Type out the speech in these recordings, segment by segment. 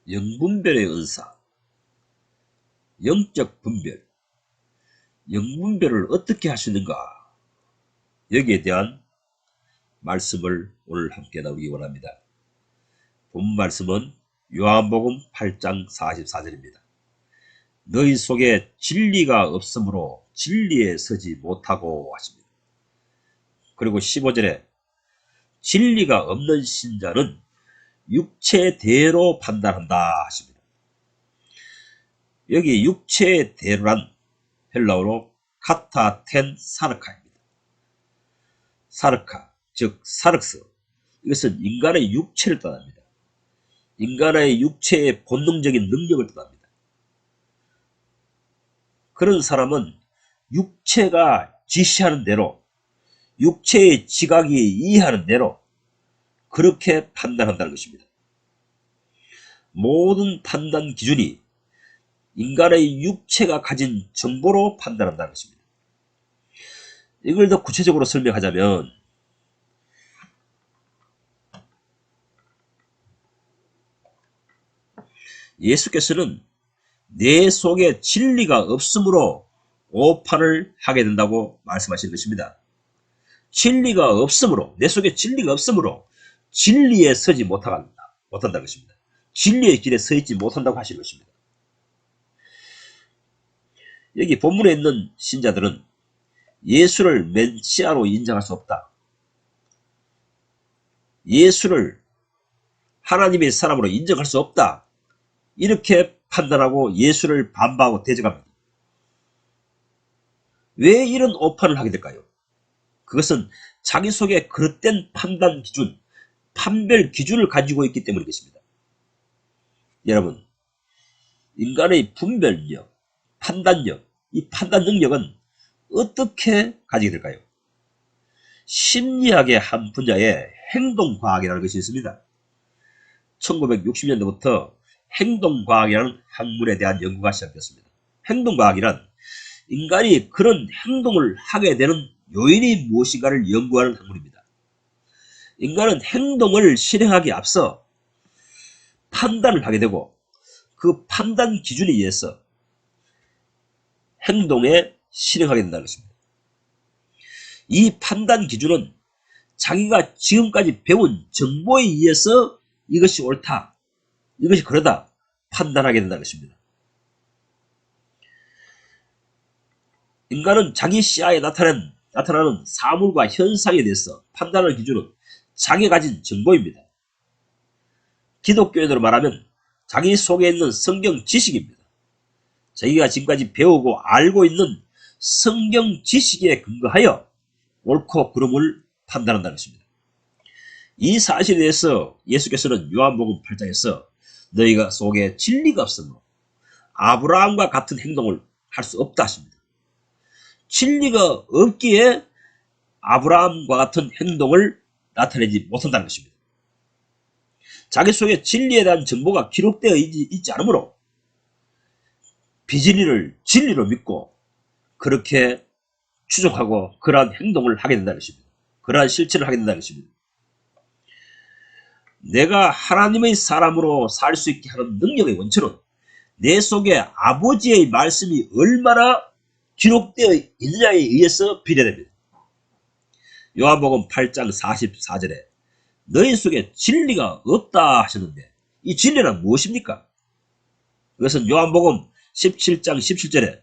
영분별의 은사, 영적 분별, 영분별을 어떻게 할 수 있는가? 여기에 대한 말씀을 오늘 함께 나누기 원합니다. 본 말씀은 요한복음 8장 44절입니다. 너희 속에 진리가 없으므로 진리에 서지 못하고 하십니다. 그리고 15절에 진리가 없는 신자는 육체대로 판단한다 하십니다. 여기 육체대로란 헬라어로 카타텐 사르카입니다. 사르카, 즉 사르스, 이것은 인간의 육체를 뜻합니다. 인간의 육체의 본능적인 능력을 뜻합니다. 그런 사람은 육체가 지시하는 대로, 육체의 지각이 이해하는 대로 그렇게 판단한다는 것입니다. 모든 판단 기준이 인간의 육체가 가진 정보로 판단한다는 것입니다. 이걸 더 구체적으로 설명하자면 예수께서는 내 속에 진리가 없으므로 오판을 하게 된다고 말씀하신 것입니다. 진리가 없으므로, 내 속에 진리가 없으므로 진리에 서지 못한다는 것입니다. 진리의 길에 서 있지 못한다고 하시는 것입니다. 여기 본문에 있는 신자들은 예수를 메시아로 인정할 수 없다. 예수를 하나님의 사람으로 인정할 수 없다. 이렇게 판단하고 예수를 반박하고 대적합니다. 왜 이런 오판을 하게 될까요? 그것은 자기 속에 그릇된 판단 기준, 판별 기준을 가지고 있기 때문이겠습니다. 여러분, 인간의 분별력, 판단력, 이 판단 능력은 어떻게 가지게 될까요? 심리학의 한 분야에 행동과학이라는 것이 있습니다. 1960년대부터 행동과학이라는 학문에 대한 연구가 시작됐습니다. 행동과학이란 인간이 그런 행동을 하게 되는 요인이 무엇인가를 연구하는 학문입니다. 인간은 행동을 실행하기에 앞서 판단을 하게 되고 그 판단 기준에 의해서 행동에 실행하게 된다는 것입니다. 이 판단 기준은 자기가 지금까지 배운 정보에 의해서 이것이 옳다, 이것이 그러다 판단하게 된다는 것입니다. 인간은 자기 시야에 나타나는 사물과 현상에 대해서 판단하는 기준은 자기가 가진 정보입니다. 기독교인으로 말하면 자기 속에 있는 성경 지식입니다. 자기가 지금까지 배우고 알고 있는 성경 지식에 근거하여 옳고 그름을 판단한다는 것입니다. 이 사실에 대해서 예수께서는 요한복음 8장에서 너희가 속에 진리가 없으므로 아브라함과 같은 행동을 할 수 없다 하십니다. 진리가 없기에 아브라함과 같은 행동을 나타내지 못한다는 것입니다. 자기 속에 진리에 대한 정보가 기록되어 있지 않으므로 비진리를 진리로 믿고 그렇게 추종하고 그러한 행동을 하게 된다는 것입니다. 그러한 실천을 하게 된다는 것입니다. 내가 하나님의 사람으로 살 수 있게 하는 능력의 원천은 내 속에 아버지의 말씀이 얼마나 기록되어 있느냐에 의해서 비례됩니다. 요한복음 8장 44절에 너희 속에 진리가 없다 하셨는데 이 진리는 무엇입니까? 그것은 요한복음 17장 17절에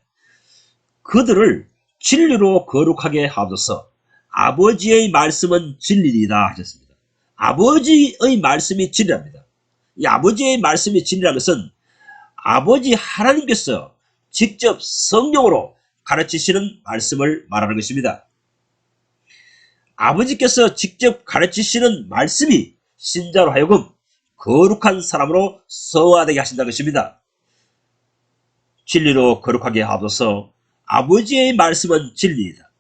그들을 진리로 거룩하게 하옵소서 아버지의 말씀은 진리이다 하셨습니다. 아버지의 말씀이 진리랍니다. 이 아버지의 말씀이 진리라는 것은 아버지 하나님께서 직접 성령으로 가르치시는 말씀을 말하는 것입니다. 아버지께서 직접 가르치시는 말씀이 신자로 하여금 거룩한 사람으로 성화되게 하신다는 것입니다. 진리로 거룩하게 하옵소서 아버지의 말씀은 진리이다.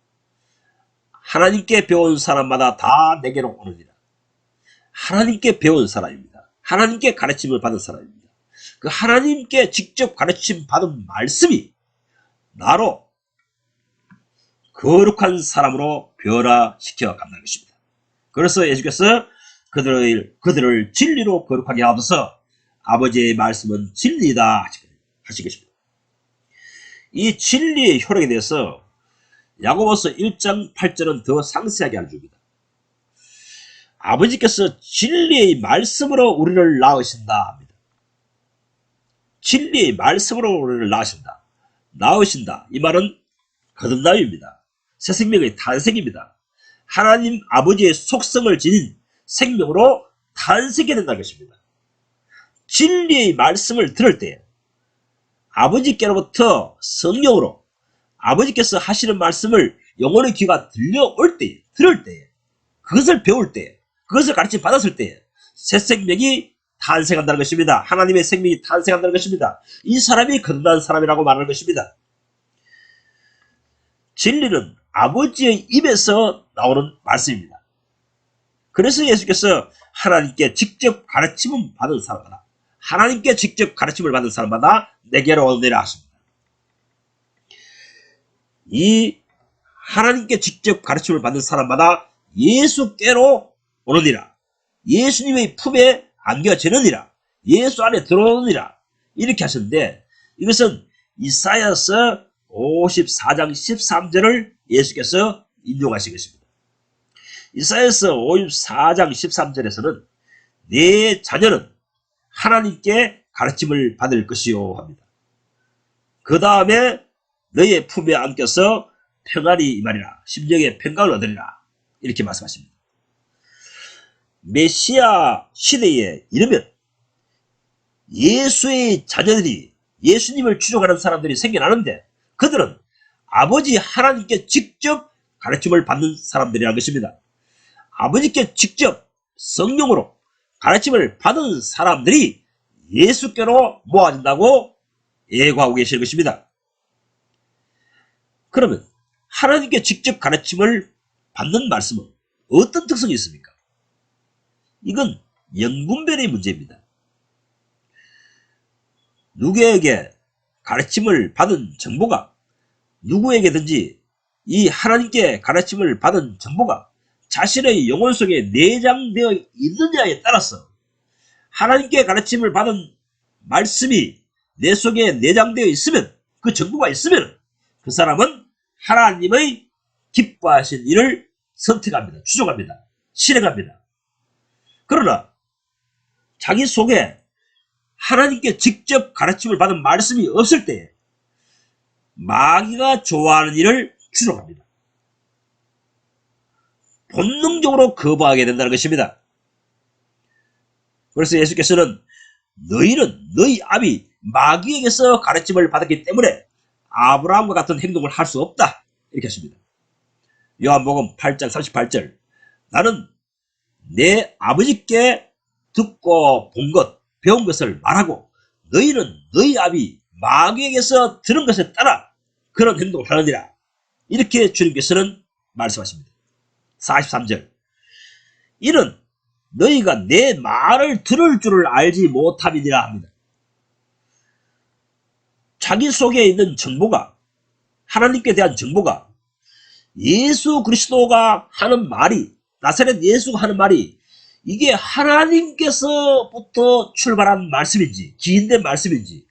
하나님께 배운 사람마다 다 내게로 오느니라. 하나님께 배운 사람입니다. 하나님께 가르침을 받은 사람입니다. 그 하나님께 직접 가르침 받은 말씀이 나로 거룩한 사람으로 변화시켜 간다는 것입니다. 그래서 예수께서 그들을 진리로 거룩하게 하옵소서 아버지의 말씀은 진리이다 하신 것입니다. 이 진리의 효력에 대해서 야고보서 1장 8절은 더 상세하게 알려줍니다. 아버지께서 진리의 말씀으로 우리를 낳으신다 합니다. 진리의 말씀으로 우리를 낳으신다. 이 말은 거듭남입니다. 새 생명의 탄생입니다. 하나님 아버지의 속성을 지닌 생명으로 탄생하게 된다는 것입니다. 진리의 말씀을 들을 때 아버지께로부터 성령으로 아버지께서 하시는 말씀을 영혼의 귀가 들려올 때, 들을 때, 그것을 배울 때, 그것을 가르침 받았을 때 새 생명이 탄생한다는 것입니다. 하나님의 생명이 탄생한다는 것입니다. 이 사람이 거듭난 사람이라고 말하는 것입니다. 진리는 아버지의 입에서 나오는 말씀입니다. 그래서 예수께서 하나님께 직접 가르침을 받은 사람마다, 하나님께 직접 가르침을 받은 사람마다 내게로 오느니라 하십니다. 이 하나님께 직접 가르침을 받는 사람마다 예수께로 오느니라, 예수님의 품에 안겨지느니라, 예수 안에 들어오느니라, 이렇게 하셨는데, 이것은 이사야서 54장 13절을 예수께서 인용하신 것입니다. 이사야서 54장 13절에서는 내 자녀는 하나님께 가르침을 받을 것이요 합니다. 그 다음에 너의 품에 안겨서 평안이 임하리라, 심령의 평강을 얻으리라, 이렇게 말씀하십니다. 메시아 시대에 이르면 예수의 자녀들이, 예수님을 추종하는 사람들이 생겨나는데 그들은 아버지 하나님께 직접 가르침을 받는 사람들이라는 것입니다. 아버지께 직접 성령으로 가르침을 받은 사람들이 예수께로 모아진다고 예고하고 계시는 것입니다. 그러면 하나님께 직접 가르침을 받는 말씀은 어떤 특성이 있습니까? 이건 영분별의 문제입니다. 누구에게 가르침을 받은 정보가, 누구에게든지 이 하나님께 가르침을 받은 정보가 자신의 영혼 속에 내장되어 있느냐에 따라서, 하나님께 가르침을 받은 말씀이 내 속에 내장되어 있으면, 그 정보가 있으면 그 사람은 하나님의 기뻐하신 일을 선택합니다. 추종합니다. 실행합니다. 그러나 자기 속에 하나님께 직접 가르침을 받은 말씀이 없을 때 마귀가 좋아하는 일을 추종합니다. 본능적으로 거부하게 된다는 것입니다. 그래서 예수께서는 너희는 너희 아비 마귀에게서 가르침을 받았기 때문에 아브라함과 같은 행동을 할 수 없다, 이렇게 하십니다. 요한복음 8장 38절, 나는 내 아버지께 듣고 본 것, 배운 것을 말하고 너희는 너희 아비 마귀에게서 들은 것에 따라 그런 행동을 하느니라, 이렇게 주님께서는 말씀하십니다. 43절, 이는 너희가 내 말을 들을 줄을 알지 못함이니라 합니다. 자기 속에 있는 정보가, 하나님께 대한 정보가, 예수 그리스도가 하는 말이, 나사렛 예수가 하는 말이 이게 하나님께서부터 출발한 말씀인지, 기인된 말씀인지,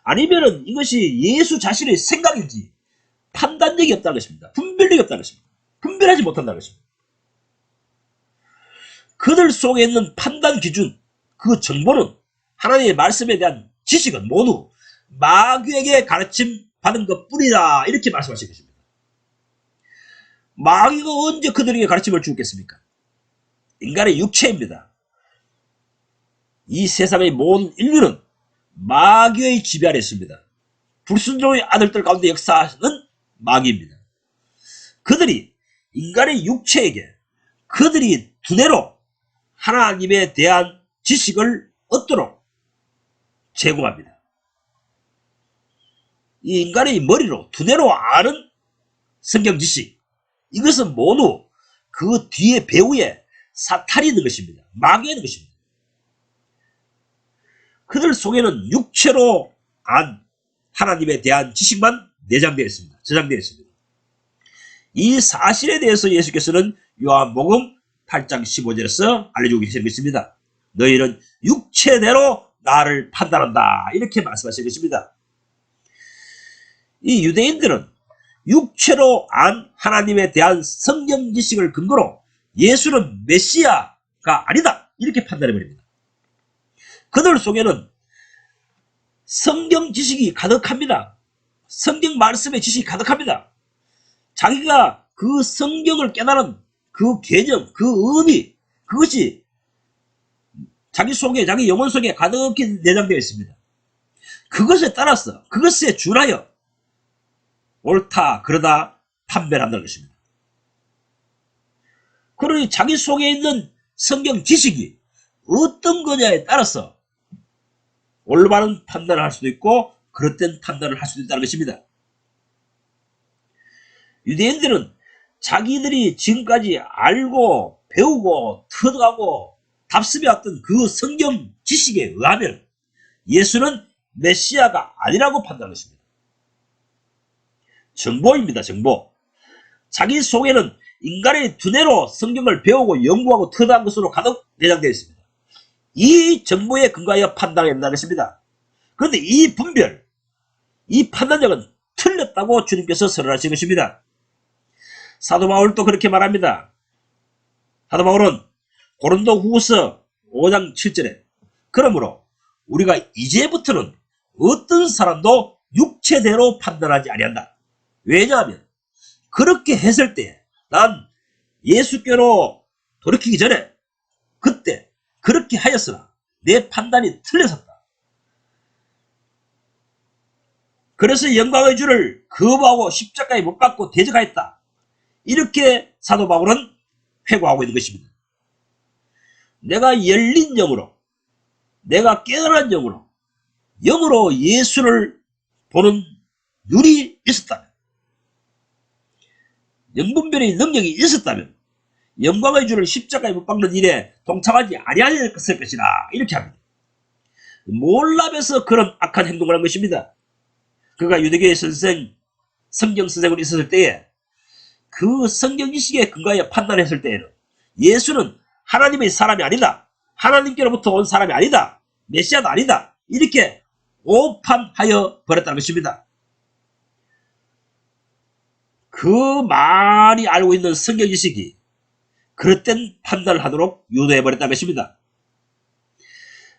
아니면은 이것이 예수 자신의 생각인지 판단력이 없다는 것입니다. 분별력이 없다는 것입니다. 분별하지 못한다는 것입니다. 그들 속에 있는 판단 기준, 그 정보는, 하나님의 말씀에 대한 지식은 모두 마귀에게 가르침 받은 것 뿐이다, 이렇게 말씀하신 것입니다. 마귀가 언제 그들에게 가르침을 주겠습니까? 인간의 육체입니다. 이 세상의 모든 인류는 마귀의 지배 아래 있습니다. 불순종의 아들들 가운데 역사하는 마귀입니다. 그들이 인간의 육체에게 그들이 두뇌로 하나님에 대한 지식을 얻도록 제공합니다. 이 인간의 머리로, 두뇌로 아는 성경 지식, 이것은 모두 그 뒤에 배후에 사탄이 있는 것입니다. 마귀가 있는 것입니다. 그들 속에는 육체로 안 하나님에 대한 지식만 내장되어 있습니다. 저장되어 있습니다. 이 사실에 대해서 예수께서는 요한복음 8장 15절에서 알려주고 계시는 것입니다. 너희는 육체대로 나를 판단한다. 이렇게 말씀하신 것입니다. 이 유대인들은 육체로 안 하나님에 대한 성경 지식을 근거로 예수는 메시아가 아니다. 이렇게 판단해버립니다. 그들 속에는 성경 지식이 가득합니다. 성경 말씀의 지식이 가득합니다. 자기가 그 성경을 깨달은 그 개념, 그 의미, 그것이 자기 속에, 자기 영혼 속에 가득히 내장되어 있습니다. 그것에 따라서, 그것에 준하여 옳다, 그러다 판별한다는 것입니다. 그러니 자기 속에 있는 성경 지식이 어떤 거냐에 따라서 올바른 판단을 할 수도 있고 그릇된 판단을 할 수도 있다는 것입니다. 유대인들은 자기들이 지금까지 알고 배우고 터득하고 답습해왔던 그 성경 지식에 의하면 예수는 메시아가 아니라고 판단한 것입니다. 정보입니다. 정보. 자기 속에는 인간의 두뇌로 성경을 배우고 연구하고 터득한 것으로 가득 내장되어 있습니다. 이 정보에 근거하여 판단한다는 것입니다. 그런데 이 분별, 이 판단력은 틀렸다고 주님께서 선언하신 것입니다. 사도 바울도 그렇게 말합니다. 사도 바울은 고린도 후서 5장 7절에 그러므로 우리가 이제부터는 어떤 사람도 육체대로 판단하지 아니한다. 왜냐하면 그렇게 했을 때 난 예수께로 돌이키기 전에 그때 그렇게 하였으나 내 판단이 틀렸었다. 그래서 영광의 주를 거부하고 십자가에 못 박고 대적하였다. 이렇게 사도 바울은 회고하고 있는 것입니다. 내가 열린 영으로, 내가 깨어난 영으로 예수를 보는 눈이 있었다면, 영분별의 능력이 있었다면 영광의 주를 십자가에 못 박는 일에 동참하지 아니하였을 것이다. 이렇게 합니다. 몰라봬서 그런 악한 행동을 한 것입니다. 그가 유대교의 성경 선생으로 있었을 때에 그 성경 지식에 근거하여 판단했을 때에는 예수는 하나님의 사람이 아니다. 하나님께로부터 온 사람이 아니다. 메시아도 아니다. 이렇게 오판하여 버렸다는 것입니다. 그 많이 알고 있는 성경 지식이 그릇된 판단을 하도록 유도해버렸다는 것입니다.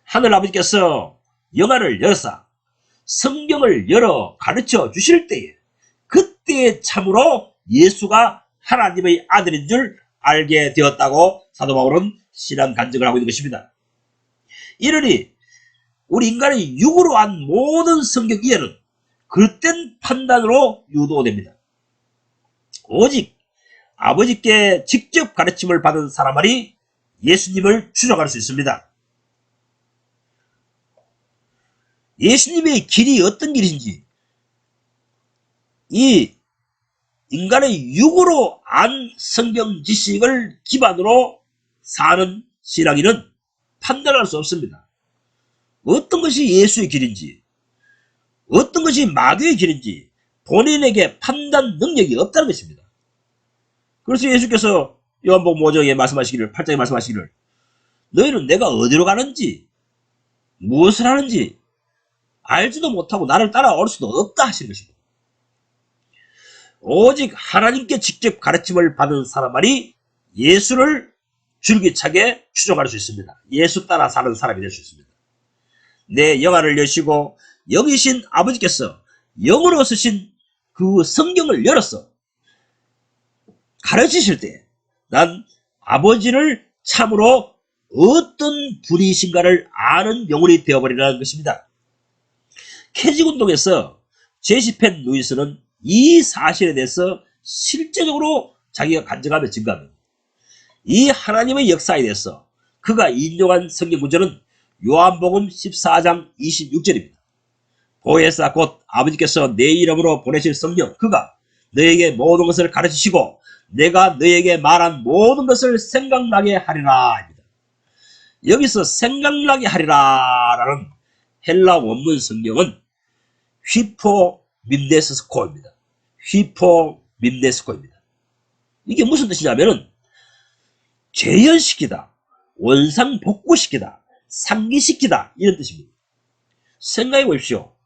하늘아버지께서 영안을 열사 성경을 열어 가르쳐 주실 때에 그때 참으로 예수가 하나님의 아들인 줄 알게 되었다고 사도 바울은 신앙 간증을 하고 있는 것입니다. 이러니 우리 인간의 육으로 한 모든 성경 이해는 그릇된 판단으로 유도됩니다. 오직 아버지께 직접 가르침을 받은 사람만이 예수님을 추적할 수 있습니다. 예수님의 길이 어떤 길인지 이 인간의 육으로 안 성경 지식을 기반으로 사는 신앙인은 판단할 수 없습니다. 어떤 것이 예수의 길인지 어떤 것이 마귀의 길인지 본인에게 판단 능력이 없다는 것입니다. 그래서 예수께서 요한복음 5장에 말씀하시기를 8장에 말씀하시기를 너희는 내가 어디로 가는지 무엇을 하는지 알지도 못하고 나를 따라올 수도 없다 하시는 것입니다. 오직 하나님께 직접 가르침을 받은 사람만이 예수를 줄기차게 추종할 수 있습니다. 예수 따라 사는 사람이 될 수 있습니다. 내 영안을 여시고 영이신 아버지께서 영으로 쓰신 그 성경을 열어서 가르치실 때 난 아버지를 참으로 어떤 분이신가를 아는 영혼이 되어버리라는 것입니다. 캐직운동에서 제시펜 루이스는 이 사실에 대해서 실제적으로 자기가 간증하며 증거합니다. 이 하나님의 역사에 대해서 그가 인용한 성경 구절은 요한복음 14장 26절입니다. 보혜사 곧 아버지께서 내 이름으로 보내실 성령 그가 너에게 모든 것을 가르치시고 내가 너에게 말한 모든 것을 생각나게 하리라 입니다. 여기서 생각나게 하리라 라는 헬라 원문 성경은 휘포민데스코입니다. 휘포민데스코입니다. 이게 무슨 뜻이냐면은 재현시키다, 원상복구시키다, 상기시키다 이런 뜻입니다. 생각해 보십시오.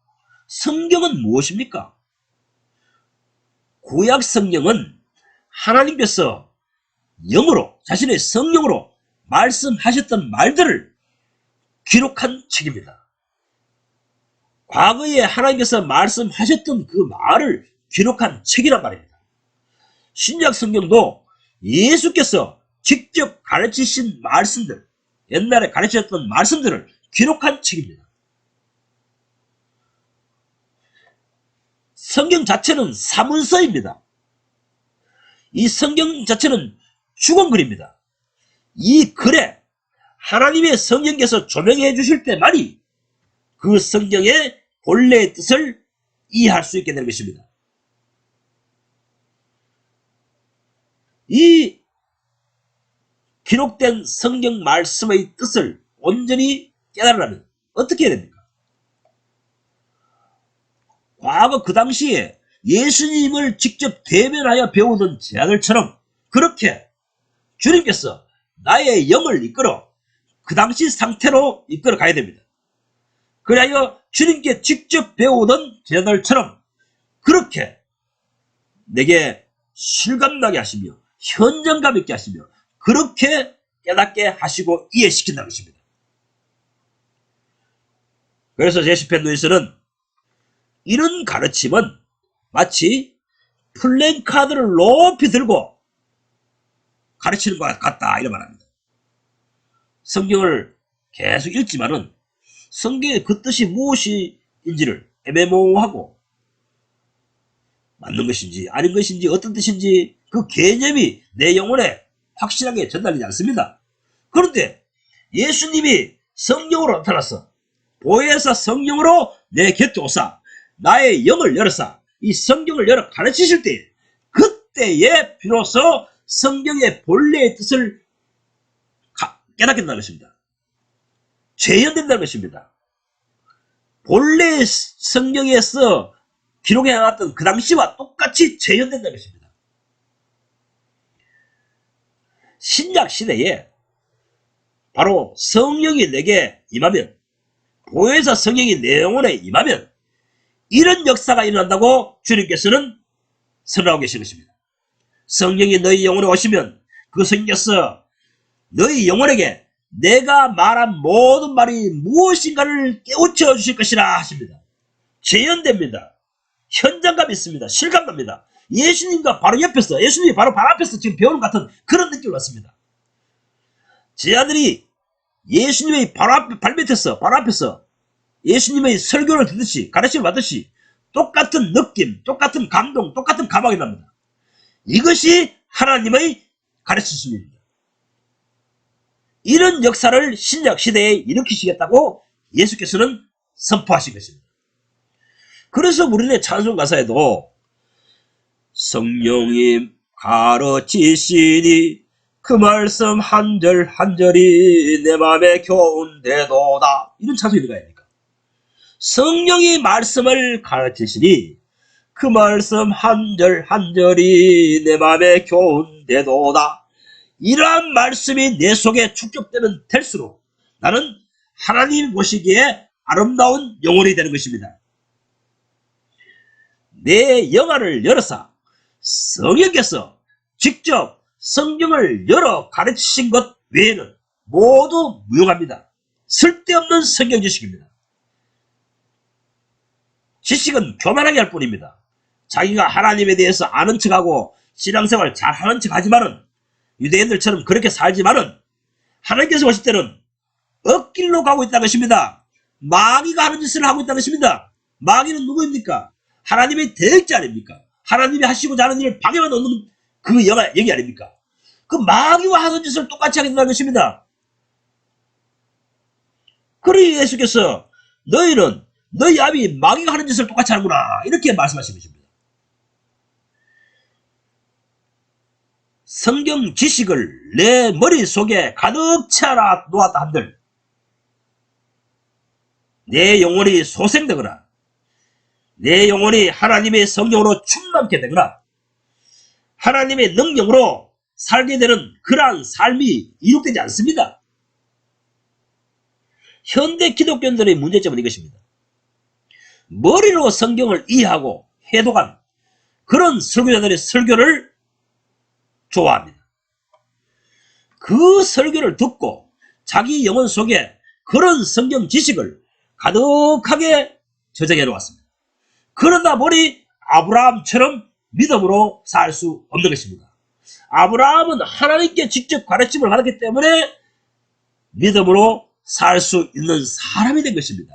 성경은 무엇입니까? 구약 성경은 하나님께서 영으로, 자신의 성령으로 말씀하셨던 말들을 기록한 책입니다. 과거에 하나님께서 말씀하셨던 그 말을 기록한 책이란 말입니다. 신약 성경도 예수께서 직접 가르치신 말씀들, 옛날에 가르치셨던 말씀들을 기록한 책입니다. 성경 자체는 사문서입니다. 이 성경 자체는 죽은 글입니다. 이 글에 하나님의 성령께서 조명해 주실 때만이 그 성경의 본래의 뜻을 이해할 수 있게 되는 것입니다. 이 기록된 성경 말씀의 뜻을 온전히 깨달으려면 어떻게 해야 됩니까? 과거 그 당시에 예수님을 직접 대면하여 배우던 제자들처럼 그렇게 주님께서 나의 영을 이끌어 그 당시 상태로 이끌어 가야 됩니다. 그리하여 주님께 직접 배우던 제자들처럼 그렇게 내게 실감나게 하시며 현장감 있게 하시며 그렇게 깨닫게 하시고 이해시킨다는 것입니다. 그래서 제시펜노에서는 이런 가르침은 마치 플랜카드를 높이 들고 가르치는 것 같다 이런 말합니다. 성경을 계속 읽지만은 성경의 그 뜻이 무엇인지를 애매모호하고 맞는 것인지 아닌 것인지 어떤 뜻인지 그 개념이 내 영혼에 확실하게 전달되지 않습니다. 그런데 예수님이 성령으로 나타나서 보혜사 성령으로 내 곁에 오사 나의 영을 열어사 이 성경을 열어 가르치실 때 그때에 비로소 성경의 본래의 뜻을 깨닫게 된다는 것입니다. 재현된다는 것입니다. 본래 성경에서 기록해 놨던 그 당시와 똑같이 재현된다는 것입니다. 신약 시대에 바로 성령이 내게 임하면 보혜사 성령이 내 영혼에 임하면 이런 역사가 일어난다고 주님께서는 선언하고 계시는 것입니다. 성령이 너희 영혼에 오시면 그 성령께서 너희 영혼에게 내가 말한 모든 말이 무엇인가를 깨우쳐 주실 것이라 하십니다. 재현됩니다. 현장감이 있습니다. 실감납니다. 예수님과 바로 옆에서 예수님이 바로 앞에서 지금 배우는 것 같은 그런 느낌을 받습니다. 제 아들이 예수님의 발밑에서 바로 앞에서 예수님의 설교를 듣듯이 가르침을 받듯이 똑같은 느낌, 똑같은 감동, 똑같은 감각이 납니다. 이것이 하나님의 가르치심입니다. 이런 역사를 신약 시대에 일으키시겠다고 예수께서는 선포하신 것입니다. 그래서 우리네 찬송 가사에도 성령이 가르치시니 그 말씀 한 절 한 절이 내 맘에 교훈되도다 이런 찬송이 들어가야 합니까? 성령이 말씀을 가르치시니 그 말씀 한 절 한 절이 내 맘에 교훈되도다 이러한 말씀이 내 속에 축적되면 될수록 나는 하나님 보시기에 아름다운 영혼이 되는 것입니다. 내 영안을 열어서 성령께서 직접 성경을 열어 가르치신 것 외에는 모두 무용합니다. 쓸데없는 성경 지식입니다. 지식은 교만하게 할 뿐입니다. 자기가 하나님에 대해서 아는 척하고 신앙생활 잘하는 척하지만은 유대인들처럼 그렇게 살지만은 하나님께서 보실 때는 엇길로 가고 있다는 것입니다. 마귀가 하는 짓을 하고 있다는 것입니다. 마귀는 누구입니까? 하나님의 대역자 아닙니까? 하나님이 하시고자 하는 일을 방해만 놓는 그 영이 아닙니까? 그 마귀와 하는 짓을 똑같이 하게 된다는 것입니다. 그러니 예수께서 너희는 너희 아비 마귀가 하는 짓을 똑같이 하는구나 이렇게 말씀하신 것입니다. 성경 지식을 내 머릿속에 가득 채워 놓았다 한들 내 영혼이 소생되거나 내 영혼이 하나님의 성령으로 충만케 되거나 하나님의 능력으로 살게 되는 그러한 삶이 이룩되지 않습니다. 현대 기독교인들의 문제점은 이것입니다. 머리로 성경을 이해하고 해독한 그런 설교자들의 설교를 좋아합니다. 그 설교를 듣고 자기 영혼 속에 그런 성경 지식을 가득하게 저장해 놓았습니다. 그러다 보니 아브라함처럼 믿음으로 살 수 없는 것입니다. 아브라함은 하나님께 직접 가르침을 받았기 때문에 믿음으로 살 수 있는 사람이 된 것입니다.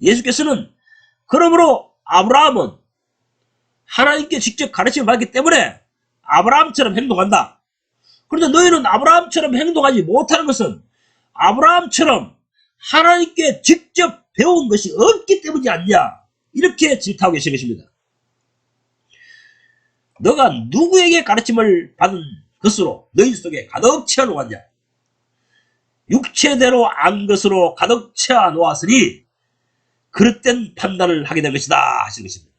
예수께서는 그러므로 아브라함은 하나님께 직접 가르침을 받았기 때문에 아브라함처럼 행동한다. 그런데 너희는 아브라함처럼 행동하지 못하는 것은 아브라함처럼 하나님께 직접 배운 것이 없기 때문이지 않냐, 이렇게 질타하고 계신 것입니다. 너가 누구에게 가르침을 받은 것으로 너희 속에 가득 채워 놓았냐? 육체대로 안 것으로 가득 채워 놓았으니 그릇된 판단을 하게 된 것이다 하시는 것입니다.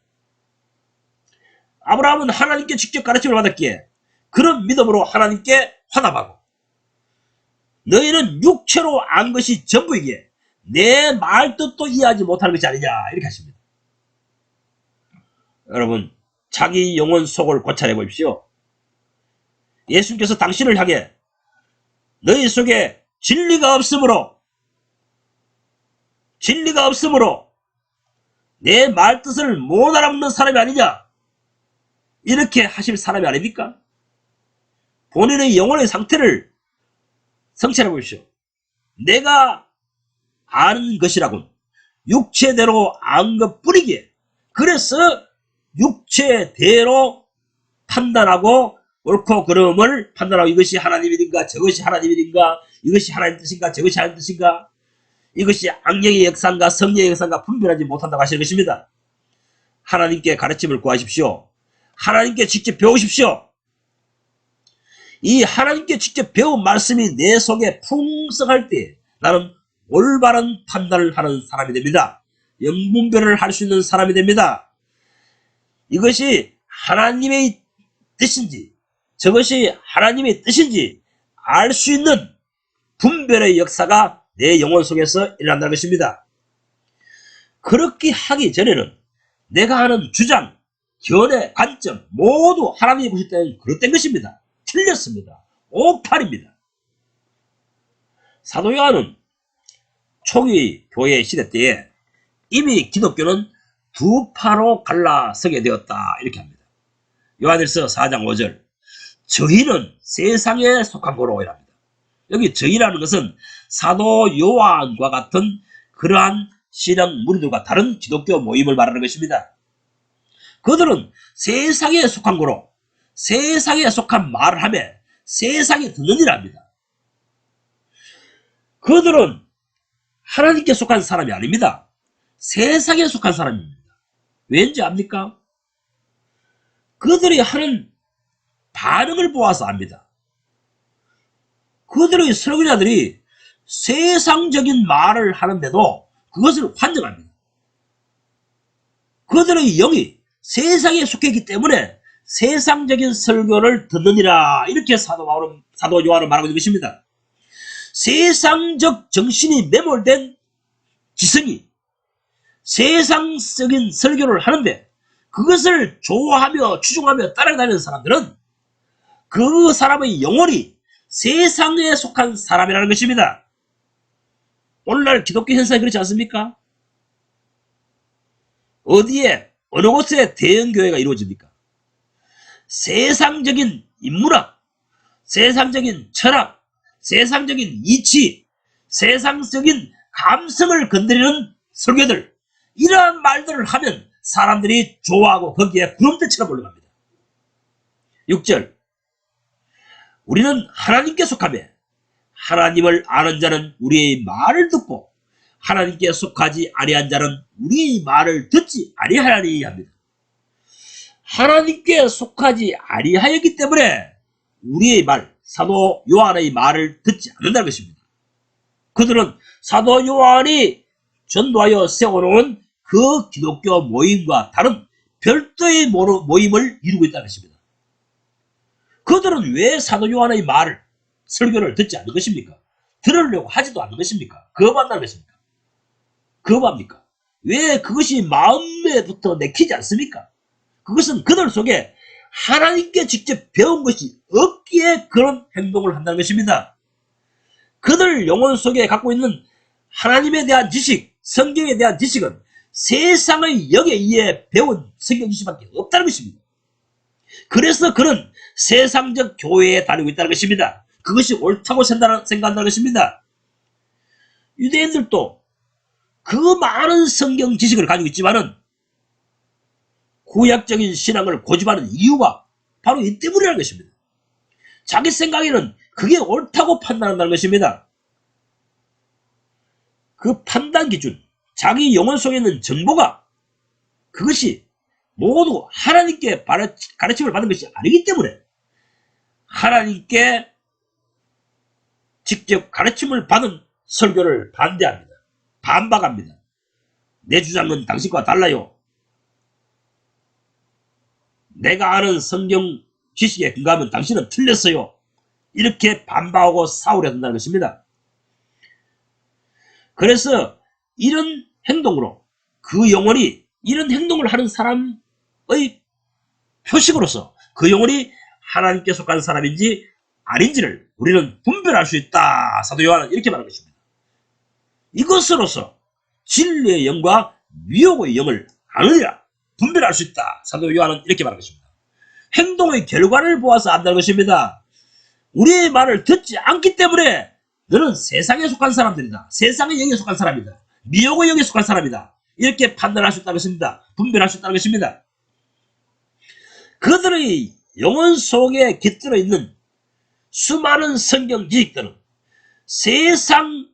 아브라함은 하나님께 직접 가르침을 받았기에 그런 믿음으로 하나님께 화답하고, 너희는 육체로 안 것이 전부이기에 내 말뜻도 이해하지 못하는 것이 아니냐, 이렇게 하십니다. 여러분, 자기 영혼 속을 고찰해 보십시오. 예수님께서 당신을 향해 너희 속에 진리가 없으므로 내 말뜻을 못 알아듣는 사람이 아니냐, 이렇게 하실 사람이 아닙니까? 본인의 영혼의 상태를 성찰해 보십시오. 내가 아는 것이라곤 육체대로 안 것뿐이기에, 그래서 육체대로 판단하고 옳고 그름을 판단하고, 이것이 하나님의 일인가 저것이 하나님의 일인가, 이것이 하나님의 뜻인가 저것이 하나님의 뜻인가, 이것이 악령의 역사인가 성령의 역사인가 분별하지 못한다고 하시는 것입니다. 하나님께 가르침을 구하십시오. 하나님께 직접 배우십시오. 이 하나님께 직접 배운 말씀이 내 속에 풍성할 때 나는 올바른 판단을 하는 사람이 됩니다. 영분별을 할 수 있는 사람이 됩니다. 이것이 하나님의 뜻인지 저것이 하나님의 뜻인지 알 수 있는 분별의 역사가 내 영혼 속에서 일어난다는 것입니다. 그렇게 하기 전에는 내가 하는 주장, 견해, 관점 모두 하나님이 보실 때는 그릇된 것입니다. 틀렸습니다. 오판입니다. 사도 요한은 초기 교회 시대 때에 이미 기독교는 두 파로 갈라서게 되었다, 이렇게 합니다. 요한일서 4장 5절, 저희는 세상에 속한 거로, 이랍니다. 여기 저희라는 것은 사도 요한과 같은 그러한 신앙 무리들과 다른 기독교 모임을 말하는 것입니다. 그들은 세상에 속한 거로 세상에 속한 말을 하며 세상이 듣는 일을 합니다. 그들은 하나님께 속한 사람이 아닙니다. 세상에 속한 사람입니다. 왠지 압니까? 그들이 하는 반응을 보아서 압니다. 그들의 설교자들이 세상적인 말을 하는데도 그것을 환영합니다. 그들의 영이 세상에 속했기 때문에 세상적인 설교를 듣느니라, 이렇게 사도 요한은 말하고 있는 것입니다. 세상적 정신이 매몰된 지성이 세상적인 설교를 하는데 그것을 좋아하며 추종하며 따라다니는 사람들은 그 사람의 영혼이 세상에 속한 사람이라는 것입니다. 오늘날 기독교 현상이 그렇지 않습니까? 어디에 어느 곳에 대형교회가 이루어집니까? 세상적인 인문학, 세상적인 철학, 세상적인 이치, 세상적인 감성을 건드리는 설교들, 이러한 말들을 하면 사람들이 좋아하고 거기에 구름대처럼 올라갑니다. 6절, 우리는 하나님께 속하며 하나님을 아는 자는 우리의 말을 듣고 하나님께 속하지 아니한 자는 우리의 말을 듣지 아니하리니 합니다. 하나님께 속하지 아니하였기 때문에 우리의 말, 사도 요한의 말을 듣지 않는다는 것입니다. 그들은 사도 요한이 전도하여 세워놓은 그 기독교 모임과 다른 별도의 모임을 이루고 있다는 것입니다. 그들은 왜 사도 요한의 말을, 설교를 듣지 않는 것입니까? 들으려고 하지도 않는 것입니까? 거부한다는 것입니까? 거부합니까? 왜 그것이 마음에부터 내키지 않습니까? 그것은 그들 속에 하나님께 직접 배운 것이 없기에 그런 행동을 한다는 것입니다. 그들 영혼 속에 갖고 있는 하나님에 대한 지식, 성경에 대한 지식은 세상의 영에 의해 배운 성경 지식밖에 없다는 것입니다. 그래서 그는 세상적 교회에 다니고 있다는 것입니다. 그것이 옳다고 생각한다는 것입니다. 유대인들도 그 많은 성경 지식을 가지고 있지만은 구약적인 신앙을 고집하는 이유가 바로 이 때문이라는 것입니다. 자기 생각에는 그게 옳다고 판단한다는 것입니다. 그 판단 기준, 자기 영혼 속에 있는 정보가 그것이 모두 하나님께 가르침을 받은 것이 아니기 때문에 하나님께 직접 가르침을 받은 설교를 반대합니다. 반박합니다. 내 주장은 당신과 달라요. 내가 아는 성경 지식에 근거하면 당신은 틀렸어요. 이렇게 반박하고 싸우려 한다는 것입니다. 그래서 이런 행동으로 그 영혼이 이런 행동을 하는 사람의 표식으로서 그 영혼이 하나님께 속한 사람인지 아닌지를 우리는 분별할 수 있다. 사도 요한은 이렇게 말하는 것입니다. 이것으로서 진리의 영과 미혹의 영을 아느니라 분별할 수 있다. 사도 요한은 이렇게 말하는 것입니다. 행동의 결과를 보아서 안다는 것입니다. 우리의 말을 듣지 않기 때문에 너는 세상에 속한 사람들이다. 세상의 영에 속한 사람이다. 미혹의 영에 속한 사람이다. 이렇게 판단할 수 있다는 것입니다. 분별할 수 있다는 것입니다. 그들의 영혼 속에 깃들어 있는 수많은 성경 지식들은 세상적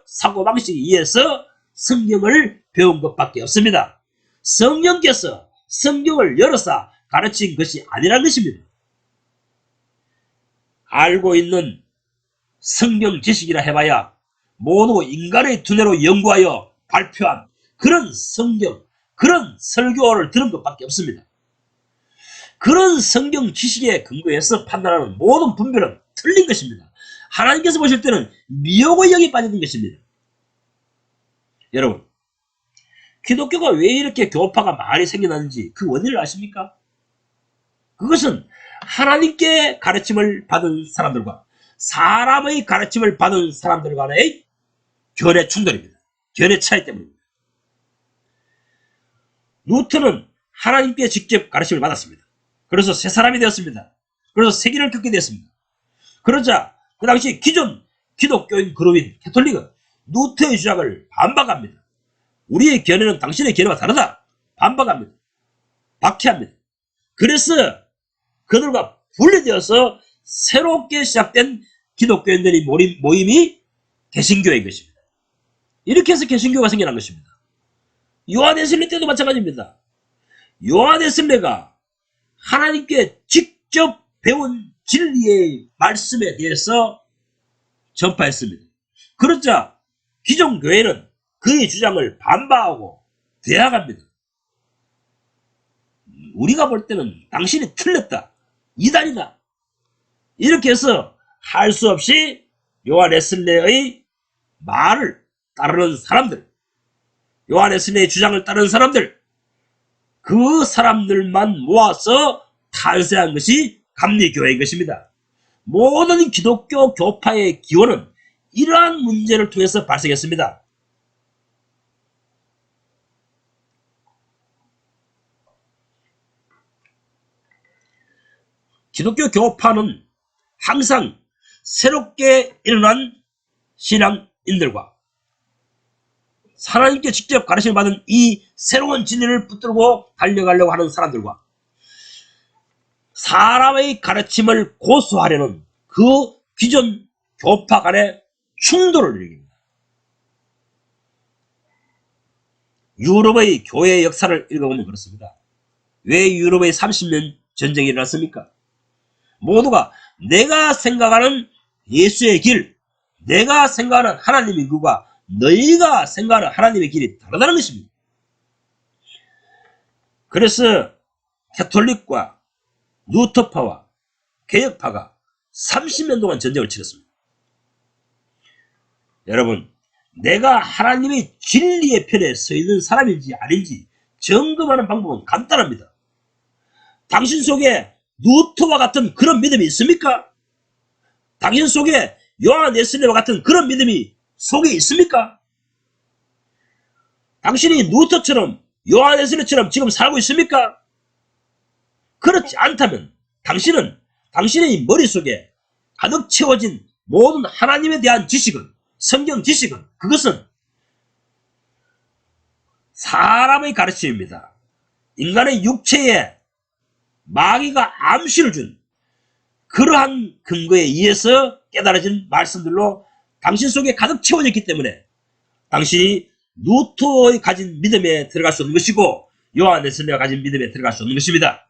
사고방식에 의해서 성경을 배운 것밖에 없습니다. 성령께서 성경을 열어서 가르친 것이 아니라는 것입니다. 알고 있는 성경 지식이라 해봐야 모두 인간의 두뇌로 연구하여 발표한 그런 성경, 그런 설교를 들은 것밖에 없습니다. 그런 성경 지식에 근거해서 판단하는 모든 분별은 틀린 것입니다. 하나님께서 보실 때는 미혹의 영에 빠진 것입니다. 여러분, 기독교가 왜 이렇게 교파가 많이 생겨났는지 그 원인을 아십니까? 그것은 하나님께 가르침을 받은 사람들과 사람의 가르침을 받은 사람들 간의 견해 충돌입니다. 견해 차이 때문입니다. 루터는 하나님께 직접 가르침을 받았습니다. 그래서 새 사람이 되었습니다. 그래서 세기를 겪게 되었습니다. 그러자 그 당시 기존 기독교인 그룹인 캐톨릭은 루터의 주장을 반박합니다. 우리의 견해는 당신의 견해와 다르다. 반박합니다. 박해합니다. 그래서 그들과 분리되어서 새롭게 시작된 기독교인들의 모임이 개신교인 것입니다. 이렇게 해서 개신교가 생겨난 것입니다. 요한 웨슬리 때도 마찬가지입니다. 요한 웨슬리가 하나님께 직접 배운 진리의 말씀에 대해서 전파했습니다. 그러자 기존 교회는 그의 주장을 반박하고 대항합니다. 우리가 볼 때는 당신이 틀렸다. 이단이다. 이렇게 해서 할 수 없이 요한 웨슬리의 말을 따르는 사람들, 요한 웨슬리의 주장을 따르는 사람들, 그 사람들만 모아서 탄생한 것이 감리교회인 것입니다. 모든 기독교 교파의 기원은 이러한 문제를 통해서 발생했습니다. 기독교 교파는 항상 새롭게 일어난 신앙인들과 하나님께 직접 가르침을 받은 이 새로운 진리를 붙들고 달려가려고 하는 사람들과 사람의 가르침을 고수하려는 그 기존 교파 간의 충돌을 일으킵니다. 유럽의 교회 역사를 읽어보면 그렇습니다. 왜 유럽의 30년 전쟁이 일어났습니까? 모두가 내가 생각하는 예수의 길, 내가 생각하는 하나님의 길과 너희가 생각하는 하나님의 길이 다르다는 것입니다. 그래서 캐톨릭과 루터파와 개혁파가 30년 동안 전쟁을 치렀습니다. 여러분, 내가 하나님의 진리의 편에 서 있는 사람인지 아닌지 점검하는 방법은 간단합니다. 당신 속에 루터와 같은 그런 믿음이 있습니까? 당신 속에 요한 웨슬리와 같은 그런 믿음이 속에 있습니까? 당신이 루터처럼 요한 웨슬리처럼 지금 살고 있습니까? 그렇지 않다면 당신은 당신의 머릿속에 가득 채워진 모든 하나님에 대한 지식은, 성경 지식은, 그것은 사람의 가르침입니다. 인간의 육체에 마귀가 암시를 준 그러한 근거에 의해서 깨달아진 말씀들로 당신 속에 가득 채워졌기 때문에 당신이 루터의 가진 믿음에 들어갈 수 없는 것이고 요한 웨슬리가 가진 믿음에 들어갈 수 없는 것입니다.